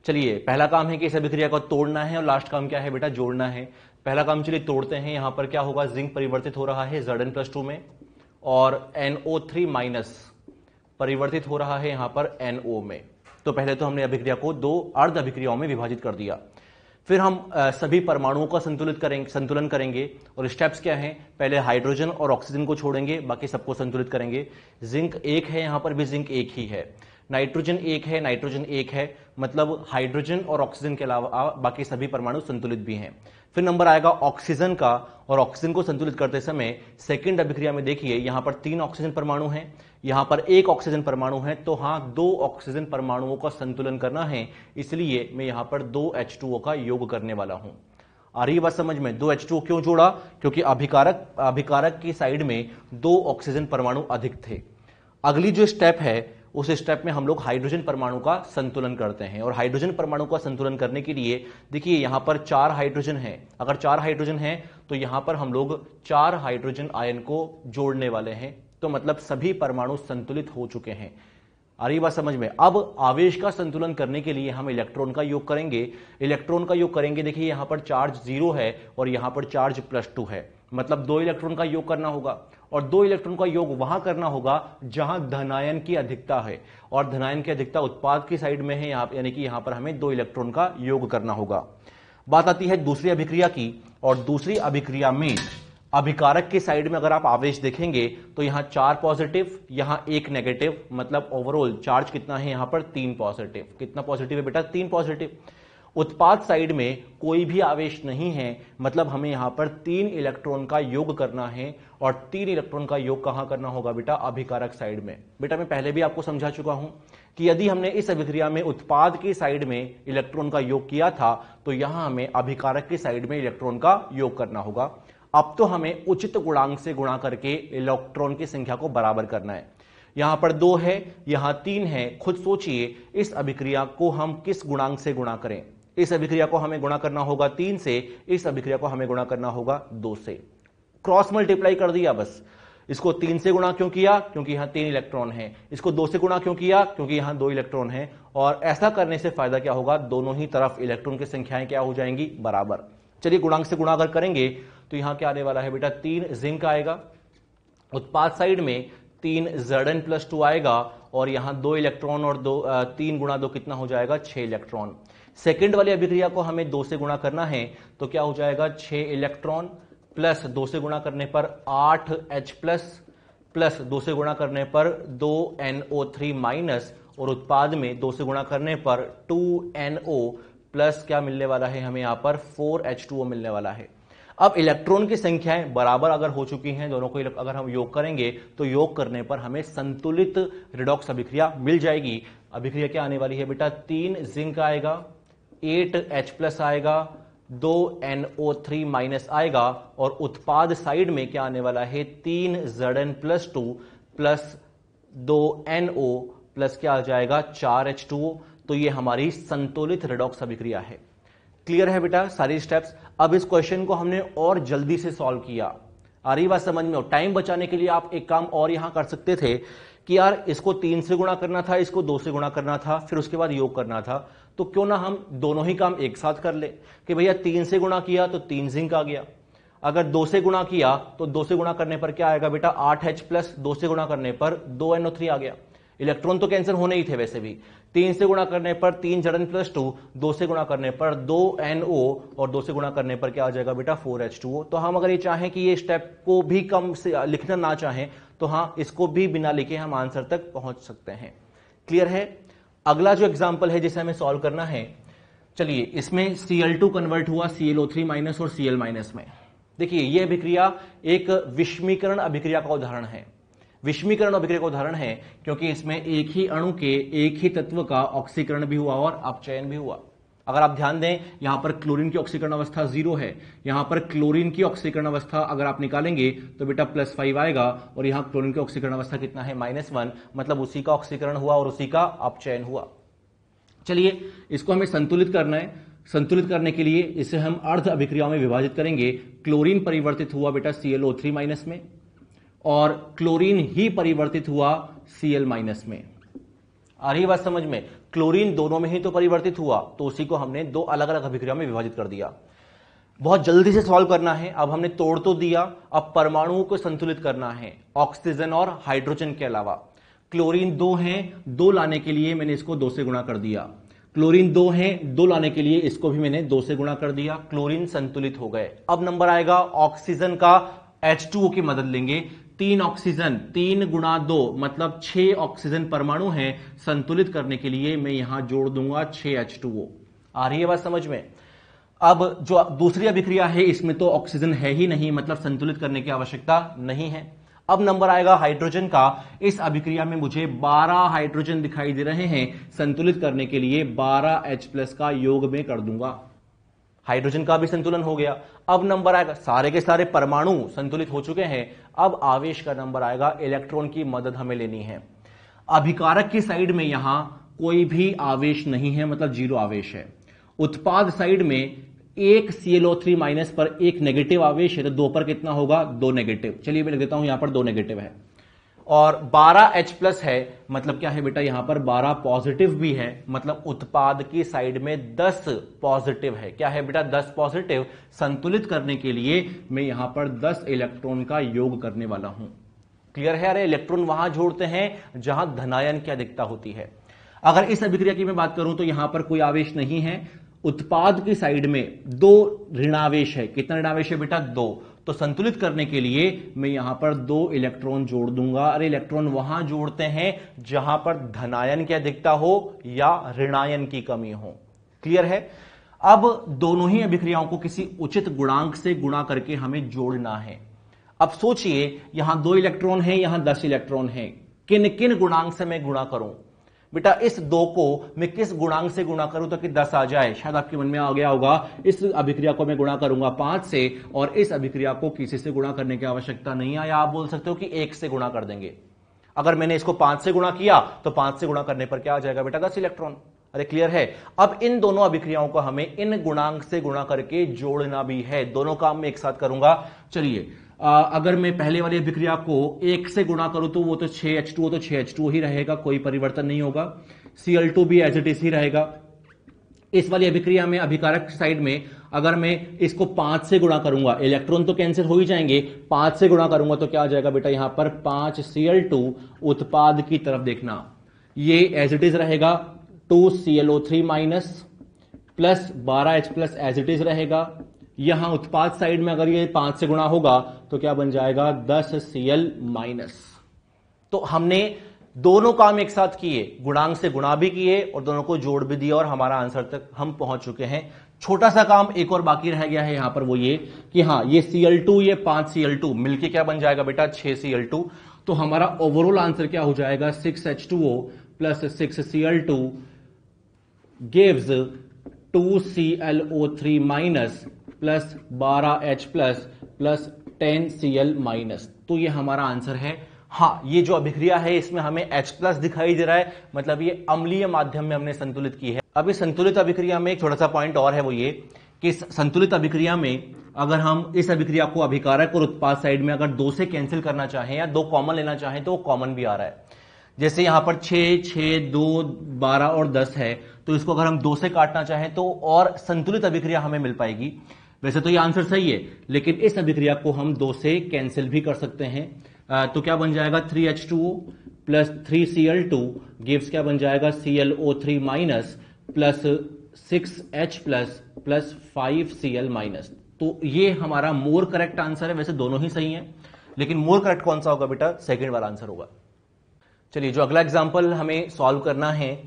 चलिए, पहला काम है कि इस अभिक्रिया को तोड़ना है, और लास्ट काम क्या है बेटा, जोड़ना है। पहला काम चलिए तोड़ते हैं। यहां पर क्या होगा, जिंक परिवर्तित हो रहा है Zn+2 में, और NO3- परिवर्तित हो रहा है यहां पर NO में। तो पहले तो हमने अभिक्रिया को 2 अर्ध अभिक्रियाओं में विभाजित कर दिया। फिर हम सभी परमाणुओं का संतुलन करेंगे। और स्टेप्स क्या हैं, पहले हाइड्रोजन और ऑक्सीजन को छोड़ेंगे, बाकी सबको संतुलित करेंगे। जिंक 1 है, यहां पर भी जिंक 1 ही है। नाइट्रोजन 1 है, नाइट्रोजन 1 है, मतलब हाइड्रोजन और ऑक्सीजन के अलावा बाकी सभी परमाणु संतुलित भी हैं। फिर नंबर आएगा ऑक्सीजन का, और ऑक्सीजन को संतुलित करते समय सेकंड अभिक्रिया में देखिए, यहां पर 3 ऑक्सीजन परमाणु हैं, यहां पर 1 ऑक्सीजन परमाणु है। तो हां, 2 ऑक्सीजन परमाणुओं का संतुलन करना है, इसलिए मैं यहां पर 2 H2O का योग करने वाला हूं। आ रही बात समझ में? 2 H2O क्यों जोड़ा? क्योंकि अभिकारक की साइड में 2 ऑक्सीजन परमाणु अधिक थे। अगली जो स्टेप है, उस स्टेप में हम लोग हाइड्रोजन परमाणु का संतुलन करते हैं। और हाइड्रोजन परमाणु का संतुलन करने के लिए देखिए, यहां पर 4 हाइड्रोजन है। अगर 4 हाइड्रोजन है तो यहां पर हम लोग 4 हाइड्रोजन आयन को जोड़ने वाले हैं। तो मतलब सभी परमाणु संतुलित हो चुके हैं। आ रही बात समझ में? अब आवेश का संतुलन करने के लिए हम इलेक्ट्रॉन का योग करेंगे। इलेक्ट्रॉन का योग करेंगे, देखिए यहां पर चार्ज 0 है और यहां पर चार्ज +2 है, मतलब 2 इलेक्ट्रॉन का योग करना होगा। और 2 इलेक्ट्रॉन का योग वहां करना होगा जहां धनायन की अधिकता है, और धनायन की अधिकता उत्पाद की साइड में है, यानी कि यहां पर हमें 2 इलेक्ट्रॉन का योग करना होगा। बात आती है दूसरी अभिक्रिया की, और दूसरी अभिक्रिया में अभिकारक की साइड में अगर आप आवेश देखेंगे तो यहां 4 पॉजिटिव, यहां 1 नेगेटिव, मतलब ओवरऑल चार्ज कितना है यहां पर 3 पॉजिटिव। कितना पॉजिटिव है बेटा? 3 पॉजिटिव। उत्पाद साइड में कोई भी आवेश नहीं है, मतलब हमें यहां पर 3 इलेक्ट्रॉन का योग करना है। और 3 इलेक्ट्रॉन का योग कहां करना होगा बेटा? अभिकारक साइड में। बेटा मैं पहले भी आपको समझा चुका हूं कि यदि हमने इस अभिक्रिया में उत्पाद की साइड में इलेक्ट्रॉन का योग किया था, तो यहां हमें अभिकारक की साइड में इलेक्ट्रॉन का योग करना होगा। अब तो हमें उचित गुणांक से गुणा करके इलेक्ट्रॉन की संख्या को बराबर करना है। यहां पर 2 है, यहां 3 है। खुद सोचिए, इस अभिक्रिया को हम किस गुणांक से गुणा करें? इस अभिक्रिया को हमें गुणा करना होगा 3 से, इस अभिक्रिया को हमें गुणा करना होगा 2 से। क्रॉस मल्टीप्लाई कर दिया बस। इसको 3 से गुणा क्यों किया? क्योंकि यहां 3 इलेक्ट्रॉन है। इसको 2 से गुणा क्यों किया? क्योंकि यहां 2 इलेक्ट्रॉन है। और ऐसा करने से फायदा क्या होगा? दोनों ही तरफ इलेक्ट्रॉन की संख्याएं क्या हो जाएंगी? बराबर। चलिए, गुणांक से गुणा अगर करेंगे तो यहां क्या आने वाला है बेटा? 3 जिंक आएगा। उत्पाद साइड में 3 Zn+2 आएगा, और यहां 2 इलेक्ट्रॉन, और 3 गुणा 2 कितना हो जाएगा? 6 इलेक्ट्रॉन। सेकंड वाली अभिक्रिया को हमें 2 से गुणा करना है, तो क्या हो जाएगा? 6 इलेक्ट्रॉन प्लस 2 से गुणा करने पर 8 H+ प्लस 2 से गुणा करने पर 2 NO3-, और उत्पाद में 2 से गुणा करने पर 2 NO प्लस क्या मिलने वाला है हमें? यहां पर 4 H2O मिलने वाला है। अब इलेक्ट्रॉन की संख्याएं बराबर अगर हो चुकी हैं, दोनों को अगर हम योग करेंगे तो योग करने पर हमें संतुलित रिडॉक्स अभिक्रिया मिल जाएगी। अभिक्रिया क्या आने वाली है बेटा? 3 जिंक आएगा, 8 H+ आएगा, 2 NO3- आएगा, और उत्पाद साइड में क्या आने वाला है? 3 Zn+2 प्लस 2 NO प्लस क्या आ जाएगा? 4 H2O। तो ये हमारी संतुलित रेडॉक्स अभिक्रिया है। क्लियर है बेटा सारी स्टेप्स? अब इस क्वेश्चन को हमने और जल्दी से सॉल्व किया। आ रही बात समझ में? हो टाइम बचाने के लिए आप एक काम और यहां कर सकते थे कि यार इसको 3 से गुणा करना था, इसको 2 से गुणा करना था, फिर उसके बाद योग करना था, तो क्यों ना हम दोनों ही काम एक साथ कर ले कि भैया 3 से गुणा किया तो 3 जिंक आ गया, अगर 2 से गुणा किया तो 2 से गुणा करने पर क्या आएगा बेटा 8H प्लस 2 से गुणा करने पर 2NO3 आ गया। इलेक्ट्रॉन तो कैंसिल होने ही थे वैसे भी। 3 से गुणा करने पर 3 Zn प्लस 2, 2 से गुणा करने पर 2NO और 2 से गुणा करने पर क्या आ जाएगा बेटा 4H2O। तो हम अगर ये चाहें कि ये स्टेप को भी कम से लिखना ना चाहें तो हाँ इसको भी बिना लिखे हम आंसर तक पहुंच सकते हैं। क्लियर है? अगला जो एग्जाम्पल है जिसे हमें सॉल्व करना है, चलिए इसमें Cl2 कन्वर्ट हुआ ClO3 माइनस और Cl माइनस में। देखिए यह अभिक्रिया एक विषमीकरण अभिक्रिया का उदाहरण है। विषमीकरण अभिक्रिया का उदाहरण है क्योंकि इसमें एक ही अणु के एक ही तत्व का ऑक्सीकरण भी हुआ और अपचयन भी हुआ। अगर आप ध्यान दें यहां पर क्लोरीन की ऑक्सीकरण अवस्था 0 है, यहां पर क्लोरीन की ऑक्सीकरण अवस्था अगर आप निकालेंगे तो बेटा +5 आएगा और यहां क्लोरीन की ऑक्सीकरण अवस्था कितना है -1, मतलब उसी का ऑक्सीकरण हुआ और उसी का अपचयन हुआ। चलिए इसको हमें संतुलित करना है। संतुलित करने के लिए इसे हम अर्ध अभिक्रियाओं में विभाजित करेंगे। क्लोरीन परिवर्तित हुआ बेटा ClO3 माइनस में और क्लोरीन ही परिवर्तित हुआ Cl माइनस में। आ रही बात समझ में? क्लोरीन दोनों में ही तो परिवर्तित हुआ, तो उसी को हमने दो अलग अलग अभिक्रिया में विभाजित कर दिया। बहुत जल्दी से सॉल्व करना है। अब हमने तोड़ तो दिया, अब परमाणुओं को संतुलित करना है ऑक्सीजन और हाइड्रोजन के अलावा। क्लोरीन 2 है, 2 लाने के लिए मैंने इसको 2 से गुणा कर दिया। क्लोरीन 2 है, 2 लाने के लिए इसको भी मैंने 2 से गुणा कर दिया। क्लोरीन संतुलित हो गए। अब नंबर आएगा ऑक्सीजन का। H2O की मदद लेंगे। 3 ऑक्सीजन, 3 गुणा 2 मतलब 6 ऑक्सीजन परमाणु हैं। संतुलित करने के लिए मैं यहां जोड़ दूंगा 6 H2O। आ रही है बात समझ में? अब जो दूसरी अभिक्रिया है इसमें तो ऑक्सीजन है ही नहीं, मतलब संतुलित करने की आवश्यकता नहीं है। अब नंबर आएगा हाइड्रोजन का। इस अभिक्रिया में मुझे 12 हाइड्रोजन दिखाई दे रहे हैं। संतुलित करने के लिए 12H+ का योग में कर दूंगा। हाइड्रोजन का भी संतुलन हो गया। अब नंबर आएगा, सारे के सारे परमाणु संतुलित हो चुके हैं। अब आवेश का नंबर आएगा। इलेक्ट्रॉन की मदद हमें लेनी है। अभिकारक की साइड में यहां कोई भी आवेश नहीं है, मतलब 0 आवेश है। उत्पाद साइड में एक ClO3 माइनस पर एक नेगेटिव आवेश है, तो 2 पर कितना होगा 2 नेगेटिव। चलिए मैं लिख देता हूं यहां पर 2 नेगेटिव है और 12H+ है, मतलब क्या है बेटा यहां पर 12 पॉजिटिव भी है, मतलब उत्पाद की साइड में 10 पॉजिटिव है। क्या है बेटा 10 पॉजिटिव। संतुलित करने के लिए मैं यहां पर 10 इलेक्ट्रॉन का योग करने वाला हूं। क्लियर है? अरे इलेक्ट्रॉन वहां जोड़ते हैं जहां धनायन की अधिकता होती है। अगर इस अभिक्रिया की मैं बात करूं तो यहां पर कोई आवेश नहीं है। उत्पाद की साइड में 2 ऋणावेश है। कितना ऋणावेश है बेटा 2। तो संतुलित करने के लिए मैं यहां पर 2 इलेक्ट्रॉन जोड़ दूंगा। अरे इलेक्ट्रॉन वहां जोड़ते हैं जहां पर धनायन की अधिकता हो या ऋणायन की कमी हो। क्लियर है? अब दोनों ही अभिक्रियाओं को किसी उचित गुणांक से गुणा करके हमें जोड़ना है। अब सोचिए यहां 2 इलेक्ट्रॉन है, यहां 10 इलेक्ट्रॉन है। किन किन गुणांक से मैं गुणा करूं बेटा? इस 2 को मैं किस गुणांक से गुणा करूं ताकि 10 आ जाए? शायद आपके मन में आ गया होगा। इस अभिक्रिया को मैं गुणा करूंगा 5 से और इस अभिक्रिया को किसी से गुणा करने की आवश्यकता नहीं है, या आप बोल सकते हो कि 1 से गुणा कर देंगे। अगर मैंने इसको 5 से गुणा किया तो 5 से गुणा करने पर क्या आ जाएगा बेटा 10 इलेक्ट्रॉन। अरे क्लियर है? अब इन दोनों अभिक्रियाओं को हमें इन गुणांक से गुणा करके जोड़ना भी है। दोनों काम मैं एक साथ करूंगा। चलिए अगर मैं पहले वाली अभिक्रिया को 1 से गुणा करूं तो वो तो 6H2O, तो 6H2O ही रहेगा, कोई परिवर्तन नहीं होगा। Cl2 भी एज इट इज ही रहेगा। इस वाली अभिक्रिया में अभिकारक साइड में अगर मैं इसको 5 से गुणा करूंगा, इलेक्ट्रॉन तो कैंसिल हो ही जाएंगे, 5 से गुणा करूंगा तो क्या आ जाएगा बेटा यहां पर 5 Cl2। उत्पाद की तरफ देखना, ये एज इट इज रहेगा 2 ClO3 minus plus 12H+ as it is रहेगा। यहां उत्पाद साइड में अगर ये 5 से गुणा होगा तो क्या बन जाएगा 10 Cl माइनस। तो हमने दोनों काम एक साथ किए, गुणांक से गुणा भी किए और दोनों को जोड़ भी दिया और हमारा आंसर तक हम पहुंच चुके हैं। छोटा सा काम एक और बाकी रह गया है यहां पर, वो ये कि हाँ ये Cl2 ये 5 Cl2 मिलके क्या बन जाएगा बेटा 6 Cl2। तो हमारा ओवरऑल आंसर क्या हो जाएगा 6H2O plus 6 Cl2 gives 2 ClO3 minus plus 12H+ plus 10 Cl minus. तो ये हमारा आंसर है हाँ, ये जो अभिक्रिया है इसमें हमें H+ दिखाई दे रहा है, मतलब ये अम्लीय माध्यम में हमने संतुलित की है। अब इस संतुलित अभिक्रिया में एक छोटा सा पॉइंट और है, वो ये कि इस संतुलित अभिक्रिया में अगर हम इस अभिक्रिया को अभिकारक और उत्पाद साइड में अगर 2 से कैंसिल करना चाहें या 2 कॉमन लेना चाहें तो वो कॉमन भी आ रहा है। जैसे यहां पर 6, 6, 2, 12 और 10 है, तो इसको अगर हम 2 से काटना चाहें तो और संतुलित अभिक्रिया हमें मिल पाएगी। वैसे तो ये आंसर सही है, लेकिन इस अभिक्रिया को हम 2 से कैंसिल भी कर सकते हैं। तो क्या बन जाएगा 3H2O प्लस 3Cl2 गिव्स क्या बन जाएगा ClO3 minus plus 6H plus 5Cl minus. तो ये हमारा मोर करेक्ट आंसर है। वैसे दोनों ही सही हैं, लेकिन मोर करेक्ट कौन सा होगा बेटा? सेकंड वाला आंसर होगा। चलिए, जो अगला एग्जांपल हमें सॉल्व करना है,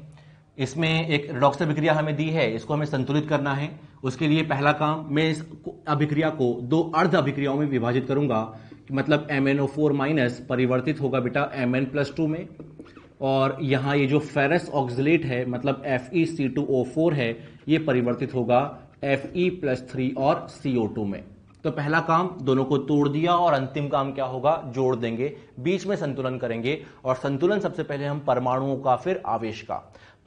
इसमें एक रिडॉक्स अभिक्रिया हमें दी है, इसको हमें संतुलित करना है। उसके लिए पहला काम, मैं इस अभिक्रिया को 2 अर्ध अभिक्रियाओं में विभाजित करूंगा, मतलब MnO4 माइनस परिवर्तित होगा बेटा Mn+2 में, और यहां ये जो फेरस ऑक्सलेट है मतलब FeC2O4 है, ये परिवर्तित होगा Fe+3 और CO2 में। तो पहला काम दोनों को तोड़ दिया, और अंतिम काम क्या होगा? जोड़ देंगे, बीच में संतुलन करेंगे। और संतुलन सबसे पहले हम परमाणुओं का, फिर आवेश का।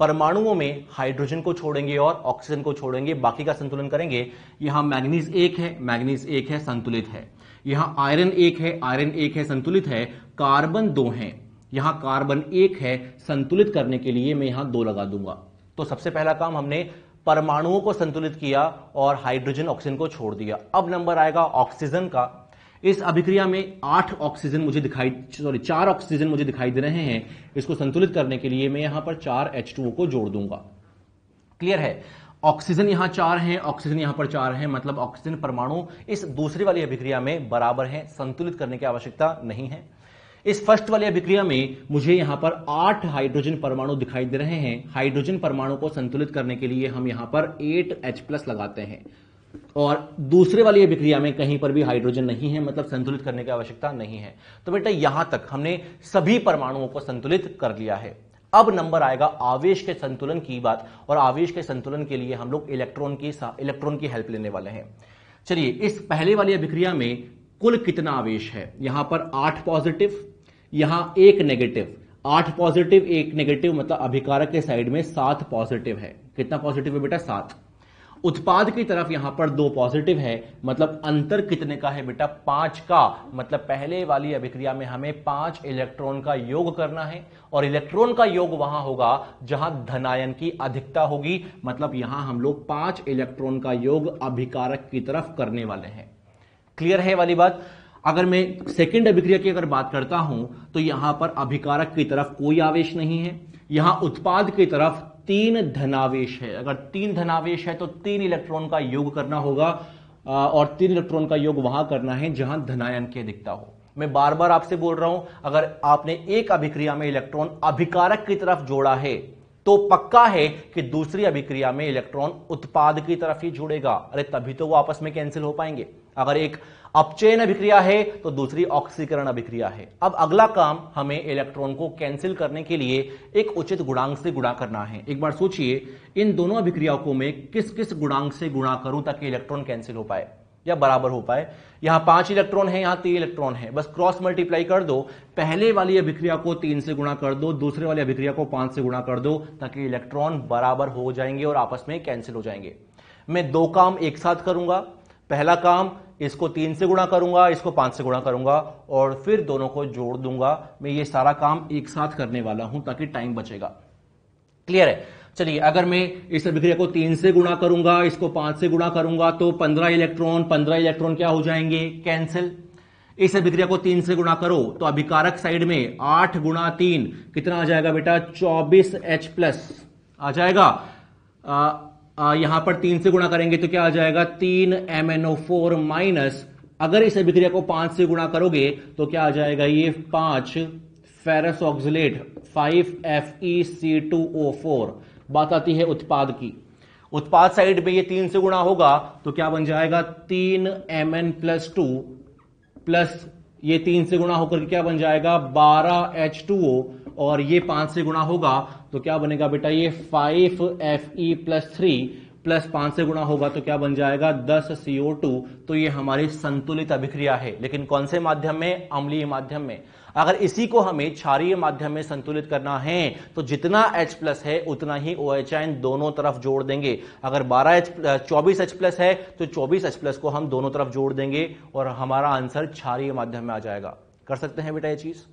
परमाणुओं में हाइड्रोजन को छोड़ेंगे और ऑक्सीजन को छोड़ेंगे, बाकी का संतुलन करेंगे। यहां मैग्नीज 1 है, मैग्नीज 1 है, संतुलित है। यहां आयरन 1 है, आयरन 1 है, संतुलित है। कार्बन 2 है, यहां कार्बन 1 है, संतुलित करने के लिए मैं यहां 2 लगा दूंगा। तो सबसे पहला काम हमने परमाणुओं को संतुलित किया और हाइड्रोजन ऑक्सीजन को छोड़ दिया। अब नंबर आएगा ऑक्सीजन का। इस अभिक्रिया में 4 ऑक्सीजन मुझे दिखाई दे रहे हैं। इसको संतुलित करने के लिए मैं यहां पर 4 H2O को जोड़ दूंगा। क्लियर है? ऑक्सीजन यहां 4 है, ऑक्सीजन यहां पर 4 है, मतलब ऑक्सीजन परमाणु इस दूसरी वाली अभिक्रिया में बराबर है, संतुलित करने की आवश्यकता नहीं है। इस फर्स्ट वाली अभिक्रिया में मुझे यहां पर 8 हाइड्रोजन परमाणु दिखाई दे रहे हैं। हाइड्रोजन परमाणु को संतुलित करने के लिए हम यहां पर 8H+ लगाते हैं, और दूसरे वाली अभिक्रिया में कहीं पर भी हाइड्रोजन नहीं है, मतलब संतुलित करने की आवश्यकता नहीं है। तो बेटा यहां तक हमने सभी परमाणुओं को संतुलित कर लिया है। अब नंबर आएगा आवेश के संतुलन की बात, और आवेश के संतुलन के लिए हम लोग इलेक्ट्रॉन की हेल्प लेने वाले हैं। चलिए, इस पहले वाली अभिक्रिया में कुल कितना आवेश है? यहां पर 8 पॉजिटिव, यहां 1 नेगेटिव। 8 पॉजिटिव 1 नेगेटिव, मतलब अभिकारक के साइड में 7 पॉजिटिव है। कितना पॉजिटिव है बेटा? 7। उत्पाद की तरफ यहां पर 2 पॉजिटिव है, मतलब अंतर कितने का है बेटा? 5 का। मतलब पहले वाली अभिक्रिया में हमें 5 इलेक्ट्रॉन का योग करना है, और इलेक्ट्रॉन का योग वहां होगा जहां धनायन की अधिकता होगी। मतलब यहां हम लोग 5 इलेक्ट्रॉन का योग अभिकारक की तरफ करने वाले हैं। क्लियर है वाली बात? अगर मैं सेकंड अभिक्रिया की अगर बात करता हूं तो यहां पर अभिकारक की तरफ कोई आवेश नहीं है, यहां उत्पाद की तरफ 3 धनावेश है। अगर 3 धनावेश है तो 3 इलेक्ट्रॉन का योग करना होगा, और 3 इलेक्ट्रॉन का योग वहां करना है जहां धनायन की अधिकता हो। मैं बार बार आपसे बोल रहा हूं, अगर आपने एक अभिक्रिया में इलेक्ट्रॉन अभिकारक की तरफ जोड़ा है तो पक्का है कि दूसरी अभिक्रिया में इलेक्ट्रॉन उत्पाद की तरफ ही जुड़ेगा। अरे तभी तो वो आपस में कैंसिल हो पाएंगे। अगर एक अपचयन अभिक्रिया है तो दूसरी ऑक्सीकरण अभिक्रिया है। अब अगला काम हमें इलेक्ट्रॉन को कैंसिल करने के लिए एक उचित गुणांक से गुणा करना है। एक बार सोचिए, इन दोनों अभिक्रियाओं को मैं किस किस गुणांक से गुणा करूं ताकि इलेक्ट्रॉन कैंसिल हो पाए या बराबर हो पाए। यहां 5 इलेक्ट्रॉन है, यहां 3 इलेक्ट्रॉन है, बस क्रॉस मल्टीप्लाई कर दो। पहले वाली अभिक्रिया को 3 से गुणा कर दो, दूसरे वाली अभिक्रिया को 5 से गुणा कर दो, ताकि इलेक्ट्रॉन बराबर हो जाएंगे और आपस में कैंसिल हो जाएंगे। मैं 2 काम एक साथ करूंगा। पहला काम, इसको 3 से गुणा करूंगा, इसको 5 से गुणा करूंगा, और फिर दोनों को जोड़ दूंगा। मैं ये सारा काम एक साथ करने वाला हूं ताकि टाइम बचेगा। क्लियर है? चलिए, अगर मैं इस अभिक्रिया को 3 से गुणा करूंगा, इसको 5 से गुणा करूंगा, तो 15 इलेक्ट्रॉन क्या हो जाएंगे? कैंसिल। इस अभिक्रिया को 3 से गुणा करो तो अभिकारक साइड में 8 गुणा 3 कितना आ जाएगा बेटा? 24H+ आ जाएगा। यहां पर 3 से गुणा करेंगे तो क्या आ जाएगा? 3 MnO4 माइनस, अगर इस अभिक्रिया को 5 से गुणा करोगे तो क्या आ जाएगा? ये 5 फेरस ऑक्सलेट 5 FeC2O4। बात आती है उत्पाद की। उत्पाद साइड में ये 3 से गुणा होगा तो क्या बन जाएगा? 3 Mn+2 प्लस ये 3 से गुणा होकर क्या बन जाएगा? 12 H2O, और ये 5 से गुणा होगा तो क्या बनेगा बेटा? ये 5 Fe+3 प्लस 5 से गुणा होगा तो क्या बन जाएगा 10 CO2। तो ये हमारी संतुलित अभिक्रिया है, लेकिन कौन से माध्यम में? अम्लीय माध्यम में। अगर इसी को हमें क्षारीय माध्यम में संतुलित करना है तो जितना H+ है उतना ही OH आयन दोनों तरफ जोड़ देंगे। अगर 24H+ है तो 24H+ को हम दोनों तरफ जोड़ देंगे और हमारा आंसर क्षारीय माध्यम में आ जाएगा। कर सकते हैं बेटा ये चीज?